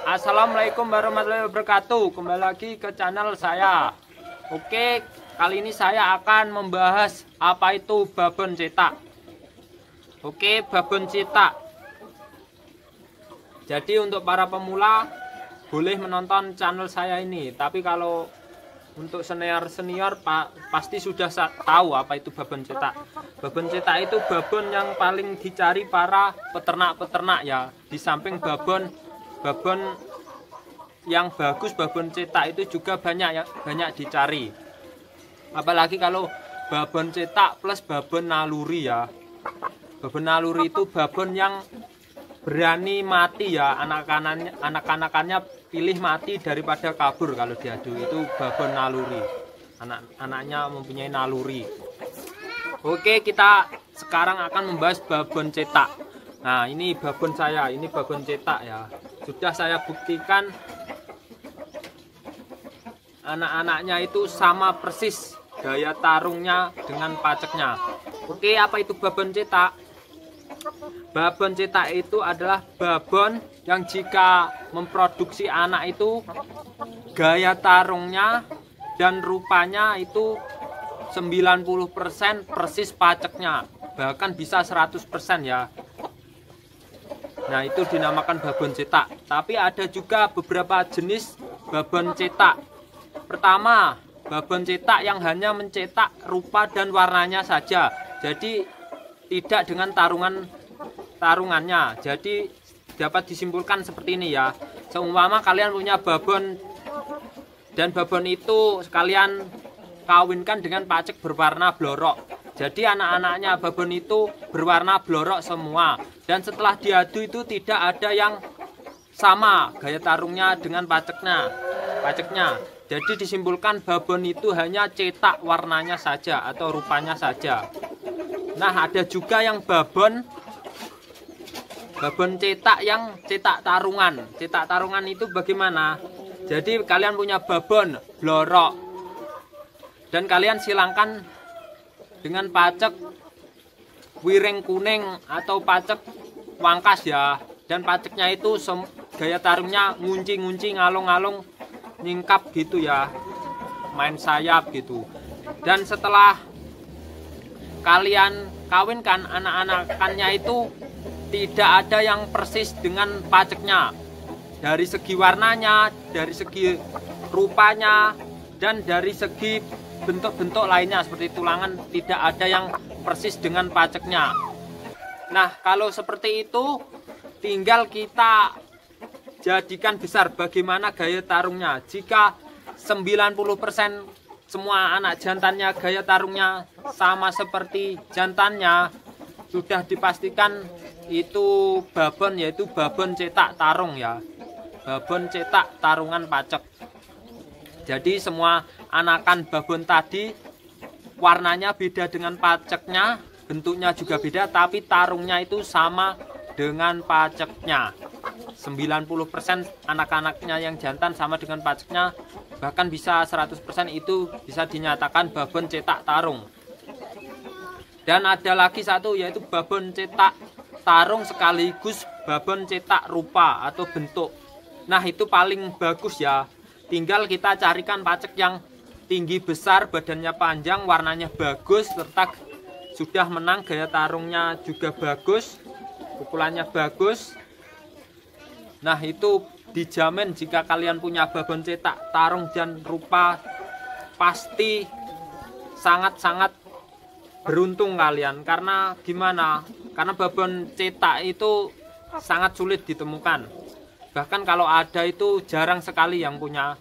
Assalamualaikum warahmatullahi wabarakatuh. Kembali lagi ke channel saya. Oke, kali ini saya akan membahas apa itu babon cetak. Oke, babon cetak. Jadi untuk para pemula boleh menonton channel saya ini. Tapi kalau untuk senior pasti sudah tahu apa itu babon cetak. Babon cetak itu babon yang paling dicari para peternak-peternak ya. Di samping babon yang bagus, babon cetak itu juga banyak dicari. Apalagi kalau babon cetak plus babon naluri ya. Babon naluri itu babon yang berani mati ya, anak-anakannya pilih mati daripada kabur kalau diadu. Itu babon naluri, anaknya mempunyai naluri. Oke, kita sekarang akan membahas babon cetak. Nah, ini babon saya, ini babon cetak ya. Sudah saya buktikan anak-anaknya itu sama persis gaya tarungnya dengan paceknya. Oke, apa itu babon cetak? Babon cetak itu adalah babon yang jika memproduksi anak itu gaya tarungnya dan rupanya itu 90% persis paceknya, bahkan bisa 100% ya. Nah, itu dinamakan babon cetak. Tapi ada juga beberapa jenis babon cetak. Pertama, babon cetak yang hanya mencetak rupa dan warnanya saja. Jadi tidak dengan tarungannya. Jadi dapat disimpulkan seperti ini ya. Seumpama kalian punya babon dan babon itu sekalian kawinkan dengan pacek berwarna blorok. Jadi anak-anaknya babon itu berwarna blorok semua. Dan setelah diadu itu tidak ada yang sama gaya tarungnya dengan paceknya. Jadi disimpulkan babon itu hanya cetak warnanya saja atau rupanya saja. Nah, ada juga yang babon cetak yang cetak tarungan. Cetak tarungan itu bagaimana? Jadi kalian punya babon blorok dan kalian silangkan dengan pacek wiring kuning atau pacek wangkas ya. Dan paceknya itu gaya tarungnya ngunci-ngunci, ngalung-ngalung, nyingkap gitu ya, main sayap gitu. Dan setelah kalian kawinkan, anak-anakannya itu tidak ada yang persis dengan paceknya. Dari segi warnanya, dari segi rupanya, dan dari segi bentuk-bentuk lainnya seperti tulangan, tidak ada yang persis dengan paceknya. Nah, kalau seperti itu tinggal kita jadikan besar bagaimana gaya tarungnya. Jika 90% semua anak jantannya gaya tarungnya sama seperti jantannya, sudah dipastikan itu babon, yaitu babon cetak tarung ya. Babon cetak tarungan pacek. Jadi semua anakan babon tadi warnanya beda dengan paceknya, bentuknya juga beda, tapi tarungnya itu sama dengan paceknya. 90% anak-anaknya yang jantan sama dengan paceknya, bahkan bisa 100% itu bisa dinyatakan babon cetak tarung. Dan ada lagi satu, yaitu babon cetak tarung sekaligus babon cetak rupa atau bentuk. Nah, itu paling bagus ya. Tinggal kita carikan pacek yang tinggi besar, badannya panjang, warnanya bagus, serta sudah menang gaya tarungnya juga bagus, pukulannya bagus. Nah, itu dijamin jika kalian punya babon cetak tarung dan rupa, pasti sangat-sangat beruntung kalian. Karena gimana? Karena babon cetak itu sangat sulit ditemukan. Bahkan kalau ada itu jarang sekali yang punya.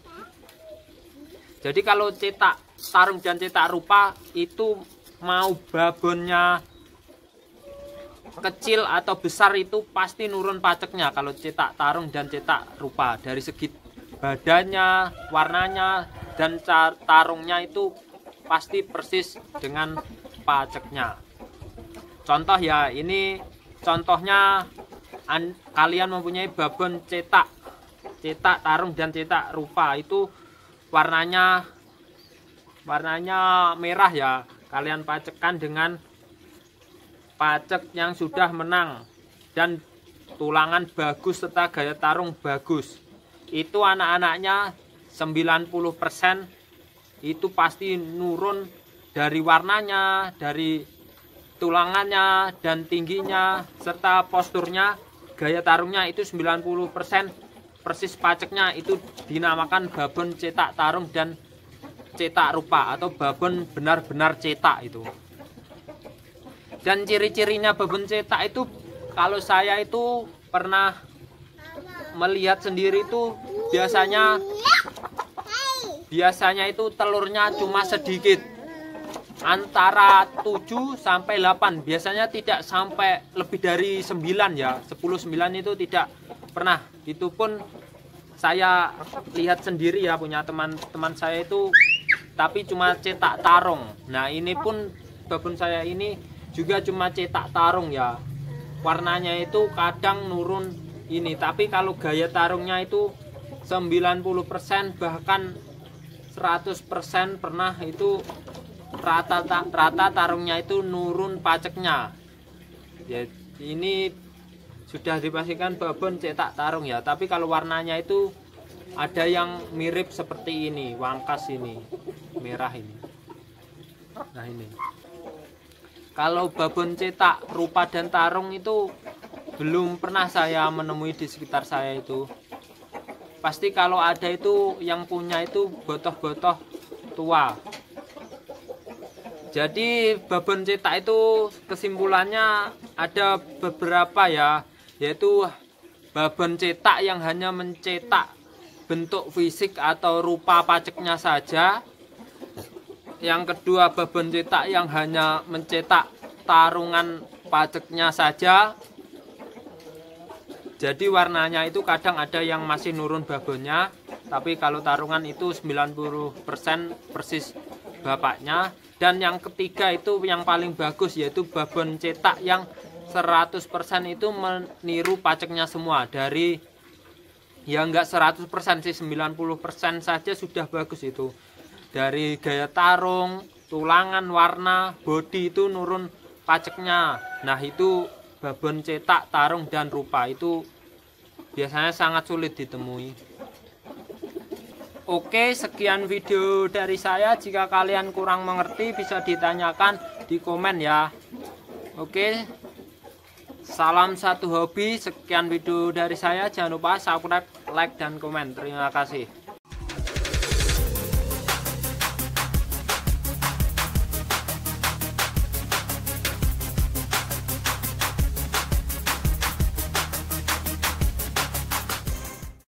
Jadi kalau cetak tarung dan cetak rupa itu mau babonnya kecil atau besar itu pasti nurun paceknya kalau cetak tarung dan cetak rupa. Dari segi badannya, warnanya, dan tarungnya itu pasti persis dengan paceknya. Contoh ya, ini contohnya kalian mempunyai babon cetak tarung dan cetak rupa, itu warnanya merah ya. Kalian pacekkan dengan pacek yang sudah menang dan tulangan bagus serta gaya tarung bagus. itu anak-anaknya 90% itu pasti nurun dari warnanya, dari tulangannya dan tingginya serta posturnya, gaya tarungnya itu 90% persis paceknya. Itu dinamakan babon cetak tarung dan cetak rupa atau babon benar-benar cetak itu. Dan ciri-cirinya babon cetak itu, kalau saya itu pernah melihat sendiri itu biasanya itu telurnya cuma sedikit, antara 7 sampai 8, biasanya tidak sampai lebih dari 9 ya, 10-9 itu tidak pernah. Itu pun saya lihat sendiri ya, punya teman-teman saya itu, tapi cuma cetak tarung. Nah ini pun babon saya ini juga cuma cetak tarung ya, warnanya itu kadang nurun ini, tapi kalau gaya tarungnya itu 90% bahkan 100% pernah itu rata tarungnya itu nurun paceknya ya. Ini sudah dipastikan babon cetak tarung ya, tapi kalau warnanya itu ada yang mirip seperti ini, wangkas ini, merah ini. Nah ini kalau babon cetak rupa dan tarung itu belum pernah saya menemui di sekitar saya itu. Pasti kalau ada itu yang punya itu botoh-botoh tua. Jadi babon cetak itu kesimpulannya ada beberapa ya, yaitu babon cetak yang hanya mencetak bentuk fisik atau rupa paceknya saja. Yang kedua, babon cetak yang hanya mencetak tarungan paceknya saja. Jadi warnanya itu kadang ada yang masih nurun babonnya, tapi kalau tarungan itu 90% persis bapaknya. Dan yang ketiga itu yang paling bagus, yaitu babon cetak yang 100% itu meniru paceknya semua. Dari ya enggak 100% sih, 90% saja sudah bagus itu. Dari gaya tarung, tulangan, warna, bodi itu nurun paceknya. Nah itu babon cetak, tarung, dan rupa itu biasanya sangat sulit ditemui. Oke, sekian video dari saya. Jika kalian kurang mengerti bisa ditanyakan di komen ya. Oke, salam satu hobi. Sekian video dari saya. Jangan lupa subscribe, like, dan komen. Terima kasih.